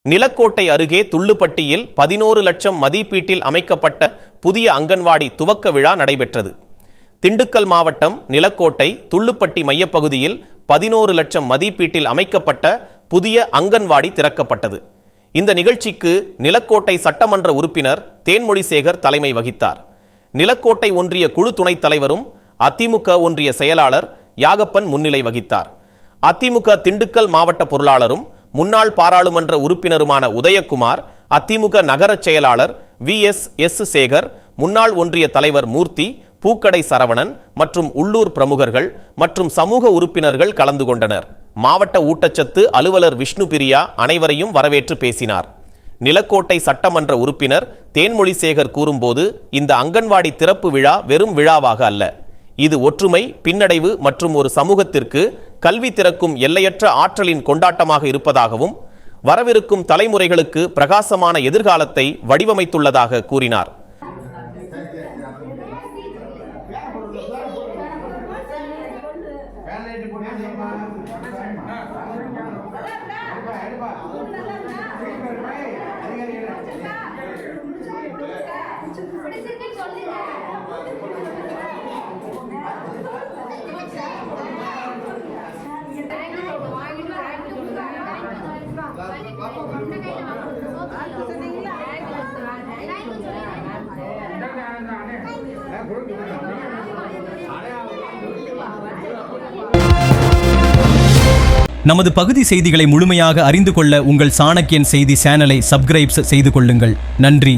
நிலக்கோட்டை அருகே துள்ளுப்பட்டியில் 11 லட்சம் மதிப்பீட்டில் அமைக்கப்பட்ட புதிய அங்கன்வாடி துவக்க விழா நடைபெற்றது. திண்டுக்கல் மாவட்டம் நிலக்கோட்டை துள்ளுப்பட்டி மையப்பகுதியில் 11 லட்சம் மதிப்பீட்டில் அமைக்கப்பட்ட புதிய அங்கன்வாடி திறக்கப்பட்டது. இந்த நிகழ்ச்சிக்கு நிலக்கோட்டை சட்டமன்ற உறுப்பினர் தேன்மொழிசேகர் தலைமை வகித்தார். நிலக்கோட்டை ஒன்றிய குழு துணைத் தலைவரும் அதிமுக ஒன்றிய செயலாளர் யாகப்பன் முன்னிலை வகித்தார். அதிமுக திண்டுக்கல் மாவட்ட பொருளாளரும் முன்னாள் பாராளுமன்ற உறுப்பினருமான உதயகுமார், அதிமுக நகர செயலாளர் VS சேகர், முன்னாள் ஒன்றிய தலைவர் மூர்த்தி, பூக்கடை சரவணன் மற்றும் உள்ளூர் பிரமுகர்கள் மற்றும் சமூக உறுப்பினர்கள் கலந்து கொண்டனர். மாவட்ட ஊட்டச்சத்து அலுவலர் விஷ்ணு பிரியா அனைவரையும் வரவேற்று பேசினார். நிலக்கோட்டை சட்டமன்ற உறுப்பினர் தேன்மொழிசேகர் கூறும்போது, இந்த அங்கன்வாடி திறப்பு விழா வெறும் விழாவாக அல்ல, இது ஒற்றுமை, பின்னடைவு மற்றும் ஒரு சமூகத்திற்கு கல்வி திறக்கும் எல்லையற்ற ஆற்றலின் கொண்டாட்டமாக இருப்பதாகவும் வரவிருக்கும் தலைமுறைகளுக்கு பிரகாசமான எதிர்காலத்தை வடிவமைத்துள்ளதாக கூறினார். நமது பகுதி செய்திகளை முழுமையாக அறிந்து கொள்ள உங்கள் சாணக்கியன் செய்தி சேனலை சப்ஸ்கிரைப் செய்து கொள்ளுங்கள். நன்றி.